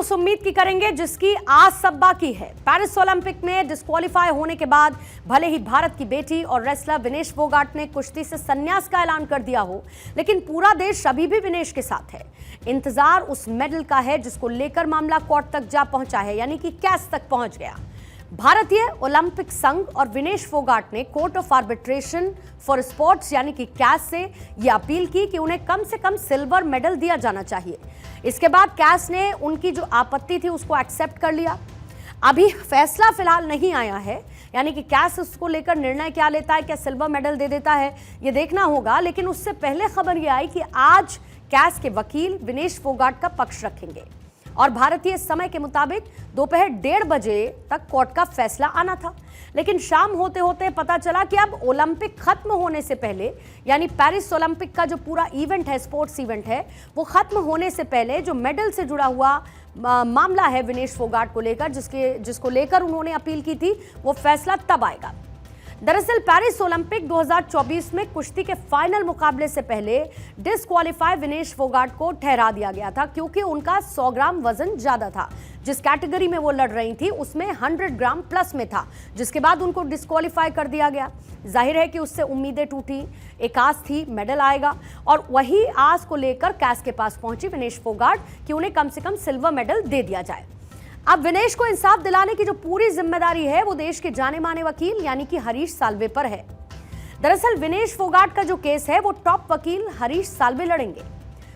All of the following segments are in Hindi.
उस उम्मीद की करेंगे जिसकी आज सब बाकी है। पेरिस ओलंपिक में डिस्क्वालीफाई होने के बाद भले ही भारत की बेटी और रेसलर विनेश फोगाट ने कुश्ती से संन्यास का ऐलान कर दिया हो, लेकिन पूरा देश अभी भी विनेश के साथ है। इंतजार उस मेडल का है जिसको लेकर मामला कोर्ट तक जा पहुंचा है, यानी कि कैस तक पहुंच गया। भारतीय ओलंपिक संघ और विनेश फोगाट ने court of arbitration for sports यानी कि कैस से यह अपील की कि उन्हें कम से कम सिल्वर मेडल दिया जाना चाहिए। इसके बाद कैस ने उनकी जो आपत्ति थी उसको एक्सेप्ट कर लिया। अभी फैसला फिलहाल नहीं आया है, यानी कि कैस उसको लेकर निर्णय क्या लेता है, क्या सिल्वर मेडल दे देता है, ये देखना होगा। लेकिन उससे पहले खबर यह आई कि आज कैस के वकील विनेश फोगाट का पक्ष रखेंगे और भारतीय समय के मुताबिक दोपहर 1:30 बजे तक कोर्ट का फैसला आना था। लेकिन शाम होते होते पता चला कि अब ओलंपिक खत्म होने से पहले, यानी पेरिस ओलंपिक का जो पूरा इवेंट है, स्पोर्ट्स इवेंट है, वो खत्म होने से पहले जो मेडल से जुड़ा हुआ मामला है विनेश फोगाट को लेकर, जिसको लेकर उन्होंने अपील की थी, वो फैसला तब आएगा। दरअसल पेरिस ओलंपिक 2024 में कुश्ती के फाइनल मुकाबले से पहले डिस्क्वालीफाई विनेश फोगाट को ठहरा दिया गया था, क्योंकि उनका 100 ग्राम वजन ज्यादा था। जिस कैटेगरी में वो लड़ रही थी उसमें 100 ग्राम प्लस में था, जिसके बाद उनको डिस्क्वालीफाई कर दिया गया। जाहिर है कि उससे उम्मीदें टूटी। एक आस थी मेडल आएगा, और वही आस को लेकर कैस के पास पहुंची विनेश फोगाट कि उन्हें कम से कम सिल्वर मेडल दे दिया जाए। अब विनेश को इंसाफ दिलाने की जो पूरी जिम्मेदारी है वो देश के जाने माने वकील यानी कि हरीश साल्वे पर है। दरअसल विनेश फोगाट का जो केस है वो टॉप वकील हरीश साल्वे लड़ेंगे।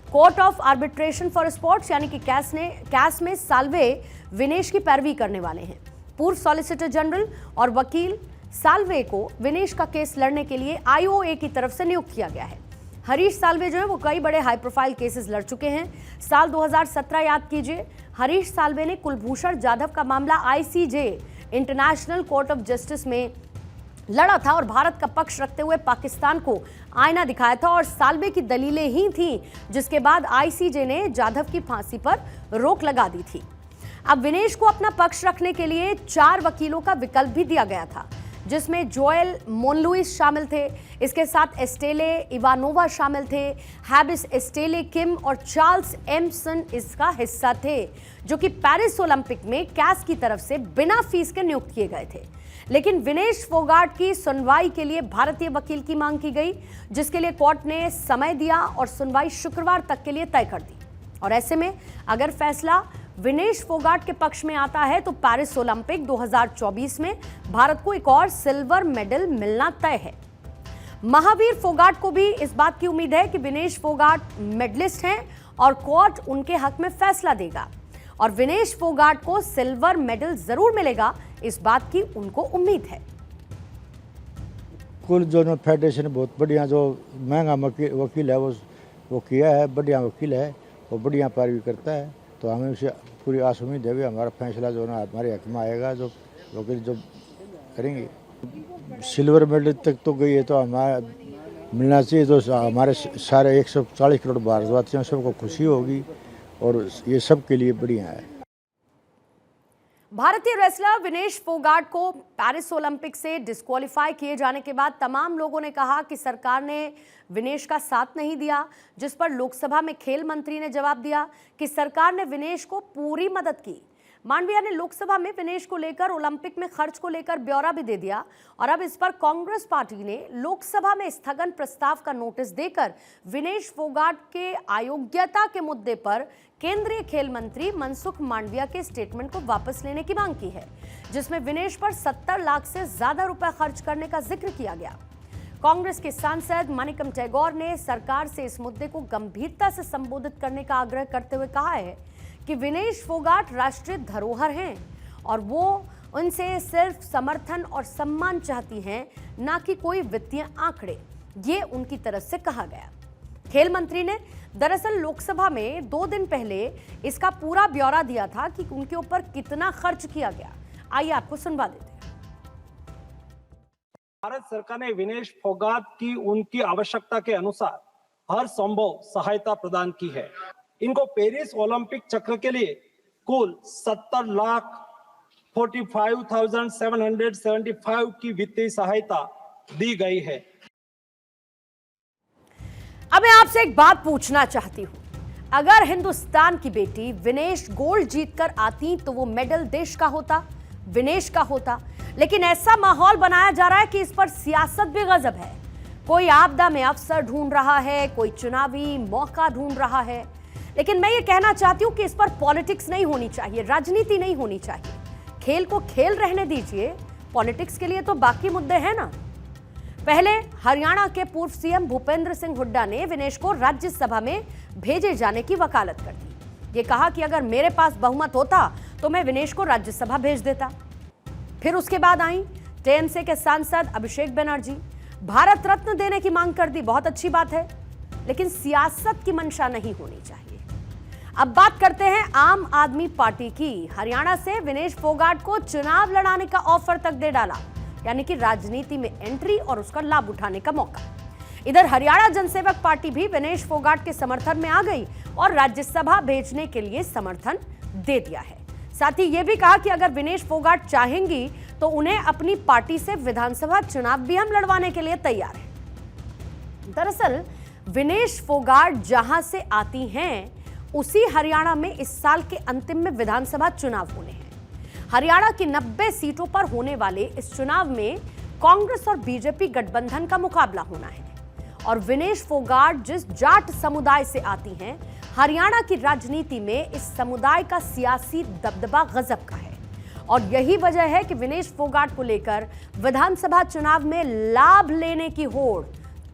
Court of arbitration for sports यानी कि कैस में साल्वे विनेश की पैरवी करने वाले हैं। पूर्व सॉलिसिटर जनरल और वकील साल्वे को विनेश का केस लड़ने के लिए आईओए की तरफ से नियुक्त किया गया है। हरीश साल्वे जो है वो कई बड़े हाई प्रोफाइल केसेस लड़ चुके हैं। साल 2017 याद कीजिए, हरीश साल्वे ने कुलभूषण जाधव का मामला ICJ international court of justice में लड़ा था और भारत का पक्ष रखते हुए पाकिस्तान को आईना दिखाया था, और साल्वे की दलीलें ही थीं जिसके बाद आईसीजे ने जाधव की फांसी पर रोक लगा दी थी। अब विनेश को अपना पक्ष रखने के लिए 4 वकीलों का विकल्प भी दिया गया था, जिसमें जोएल मोनलुइस शामिल थे। इसके साथ एस्टेले इवानोवा शामिल थे, हैबिस एस्टेले किम और चार्ल्स एमसन इसका हिस्सा थे, जो कि पेरिस ओलंपिक में कैस की तरफ से बिना फीस के नियुक्त किए गए थे। लेकिन विनेश फोगाट की सुनवाई के लिए भारतीय वकील की मांग की गई, जिसके लिए कोर्ट ने समय दिया और सुनवाई शुक्रवार तक के लिए तय कर दी। और ऐसे में अगर फैसला विनेश फोगाट के पक्ष में आता है तो पेरिस ओलंपिक 2024 में भारत को एक और सिल्वर मेडल मिलना तय है। महावीर फोगाट को भी इस बात की उम्मीद है कि विनेश फोगाट मेडलिस्ट हैं और कोर्ट उनके हक में फैसला देगा और विनेश फोगाट को सिल्वर मेडल जरूर मिलेगा, इस बात की उनको उम्मीद है। कुल जो फेडरेशन बहुत बढ़िया, जो महंगा वकील है वो किया है, बढ़िया वकील है, वो बढ़िया पैरवी करता है, तो हमें उसे पूरी आस उम्मीद है कि हमारा फैसला जो ना हमारे हक में आएगा, जो वकील जो करेंगे। सिल्वर मेडल तक तो गई है तो हमारा मिलना चाहिए, तो हमारे सारे 140 करोड़ भारतवासियों सबको खुशी होगी और ये सब के लिए बढ़िया है। भारतीय रेसलर विनेश फोगाट को पेरिस ओलंपिक से डिस्क्वालीफाई किए जाने के बाद तमाम लोगों ने कहा कि सरकार ने विनेश का साथ नहीं दिया, जिस पर लोकसभा में खेल मंत्री ने जवाब दिया कि सरकार ने विनेश को पूरी मदद की। मांडविया ने लोकसभा में विनेश को लेकर ओलंपिक में खर्च को लेकर ब्यौरा भी दे दिया, और अब इस पर कांग्रेस पार्टी ने लोकसभा में स्थगन प्रस्ताव का नोटिस देकर विनेश फोगाट के अयोग्यता के मुद्दे पर केंद्रीय खेल मंत्री मनसुख मांडविया के स्टेटमेंट को वापस लेने की मांग की है, जिसमें विनेश पर 70 लाख से ज्यादा रुपए खर्च करने का जिक्र किया गया। कांग्रेस के सांसद मणिकम टैगोर ने सरकार से इस मुद्दे को गंभीरता से संबोधित करने का आग्रह करते हुए कहा है कि विनेश फोगाट राष्ट्रीय धरोहर हैं और वो उनसे सिर्फ समर्थन और सम्मान चाहती हैं, ना कि कोई वित्तीय आंकड़े, ये उनकी तरफ से कहा गया। खेल मंत्री ने दरअसल लोकसभा में 2 दिन पहले इसका पूरा ब्यौरा दिया था कि उनके ऊपर कितना खर्च किया गया। आइए आपको सुनवा देते हैं। भारत सरकार ने विनेश फोगाट की उनकी आवश्यकता के अनुसार हर संभव सहायता प्रदान की है। इनको पेरिस ओलंपिक चक्र के लिए कुल 70,45,775 की वित्तीय सहायता दी गई है। अब मैं आपसे एक बात पूछना चाहती हूं, अगर हिंदुस्तान की बेटी विनेश गोल्ड जीतकर आती तो वो मेडल देश का होता, विनेश का होता। लेकिन ऐसा माहौल बनाया जा रहा है कि इस पर सियासत भी गजब है। कोई आपदा में अफसर ढूंढ रहा है, कोई चुनावी मौका ढूंढ रहा है। लेकिन मैं ये कहना चाहती हूं कि इस पर पॉलिटिक्स नहीं होनी चाहिए, राजनीति नहीं होनी चाहिए। खेल को खेल रहने दीजिए, पॉलिटिक्स के लिए तो बाकी मुद्दे हैं ना। पहले हरियाणा के पूर्व सीएम भूपेंद्र सिंह हुड्डा ने विनेश को राज्यसभा में भेजे जाने की वकालत कर दी। ये कहा कि अगर मेरे पास बहुमत होता तो मैं विनेश को राज्यसभा भेज देता। फिर उसके बाद आई टीएमसी के सांसद अभिषेक बनर्जी, भारत रत्न देने की मांग कर दी। बहुत अच्छी बात है, लेकिन सियासत की मंशा नहीं होनी चाहिए। अब बात करते हैं आम आदमी पार्टी की। हरियाणा से विनेश फोगाट को चुनाव लड़ाने का ऑफर तक दे डाला, यानी कि राजनीति में एंट्री और उसका लाभ उठाने का मौका। इधर हरियाणा जनसेवक पार्टी भी विनेश फोगाट के समर्थन में आ गई और राज्यसभा भेजने के लिए समर्थन दे दिया है। साथ ही यह भी कहा कि अगर विनेश फोगाट चाहेंगी तो उन्हें अपनी पार्टी से विधानसभा चुनाव भी हम लड़वाने के लिए तैयार हैं। दरअसल विनेश फोगाट जहां से आती हैं, उसी हरियाणा में इस साल के अंतिम में विधानसभा चुनाव होने हैं। हरियाणा की 90 सीटों पर होने वाले इस चुनाव में कांग्रेस और बीजेपी गठबंधन का मुकाबला होना है। और विनेश फोगाट जिस जाट समुदाय से आती हैं, हरियाणा की राजनीति में इस समुदाय का सियासी दबदबा गजब का है। और यही वजह है कि विनेश फोगाट को लेकर विधानसभा चुनाव में लाभ लेने की होड़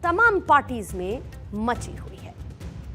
तमाम पार्टीज में मची हुई है।